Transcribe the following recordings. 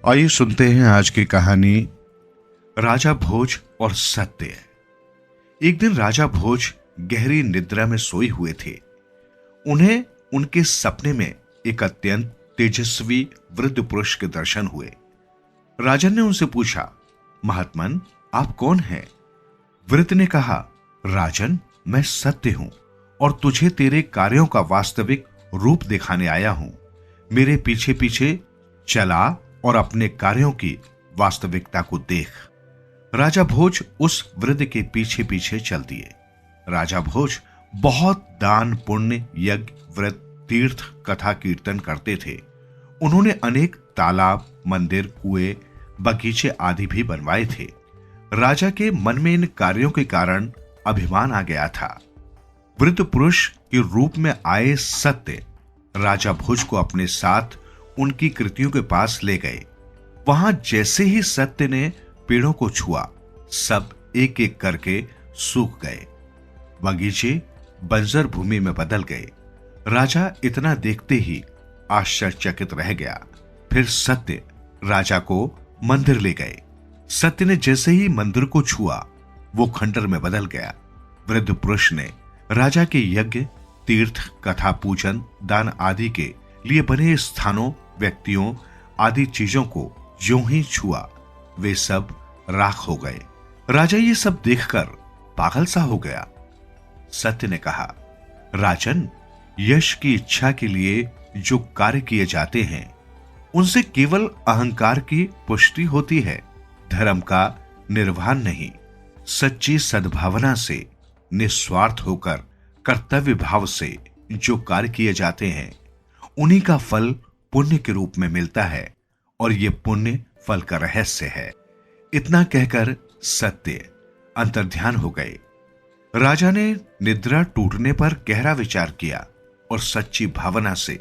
आइए सुनते हैं आज की कहानी राजा भोज और सत्य। एक दिन राजा भोज गहरी निद्रा में सोए हुए थे। उन्हें उनके सपने में एक अत्यंत तेजस्वी वृद्ध पुरुष के दर्शन हुए। राजा ने उनसे पूछा, महात्मन, आप कौन हैं? वृद्ध ने कहा, राजन, मैं सत्य हूं और तुझे तेरे कार्यों का वास्तविक रूप दिखाने आया हूं। मेरे पीछे पीछे चला और अपने कार्यों की वास्तविकता को देख। राजा भोज उस वृद्ध के पीछे पीछे चल दिए। राजा भोज बहुत दान, पुण्य, यज्ञ, व्रत, तीर्थ, कथा कीर्तन करते थे। उन्होंने अनेक तालाब, मंदिर, कुएं, बगीचे आदि भी बनवाए थे। राजा के मन में इन कार्यों के कारण अभिमान आ गया था। वृद्ध पुरुष के रूप में आए सत्य राजा भोज को अपने साथ उनकी कृतियों के पास ले गए। वहां जैसे ही सत्य ने पेड़ों को छुआ, सब एक एक करके सूख गए। बगीचे बंजर भूमि में बदल गए। राजा इतना देखते ही आश्चर्यचकित रह गया। फिर सत्य राजा को मंदिर ले गए। सत्य ने जैसे ही मंदिर को छुआ, वो खंडर में बदल गया। वृद्ध पुरुष ने राजा के यज्ञ, तीर्थ, कथा, पूजन, दान आदि के लिए बने स्थानों, व्यक्तियों आदि चीजों को ज्यों ही छुआ, वे सब राख हो गए। राजा ये सब देखकर पागल सा हो गया। सत्य ने कहा, राजन, यश की इच्छा के लिए जो कार्य किए जाते हैं, उनसे केवल अहंकार की पुष्टि होती है, धर्म का निर्वहन नहीं। सच्ची सद्भावना से, निस्वार्थ होकर कर्तव्य भाव से जो कार्य किए जाते हैं, उन्हीं का फल पुण्य के रूप में मिलता है और ये पुण्य फल का रहस्य है। इतना कहकर सत्य अंतर्ध्यान हो गए। राजा ने निद्रा टूटने पर गहरा विचार किया और सच्ची भावना से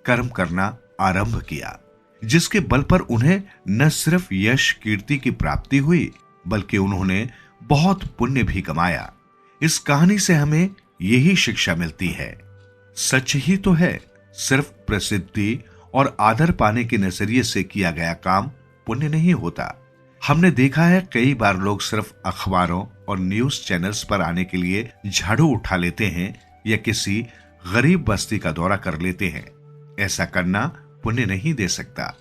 कर्म करना आरंभ किया, जिसके बल पर उन्हें न सिर्फ यश, कीर्ति की प्राप्ति हुई, बल्कि उन्होंने बहुत पुण्य भी कमाया। इस कहानी से हमें यही शिक्षा मिलती है। सच ही तो है, सिर्फ प्रसिद्धि और आदर पाने के नजरिए से किया गया काम पुण्य नहीं होता। हमने देखा है कई बार लोग सिर्फ अखबारों और न्यूज चैनल्स पर आने के लिए झाड़ू उठा लेते हैं या किसी गरीब बस्ती का दौरा कर लेते हैं। ऐसा करना पुण्य नहीं दे सकता।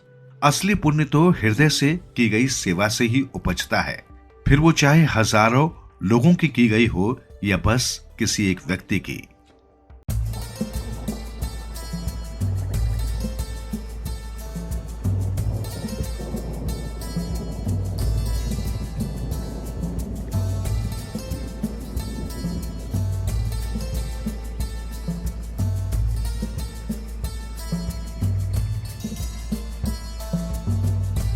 असली पुण्य तो हृदय से की गई सेवा से ही उपजता है, फिर वो चाहे हजारों लोगों की गई हो या बस किसी एक व्यक्ति की।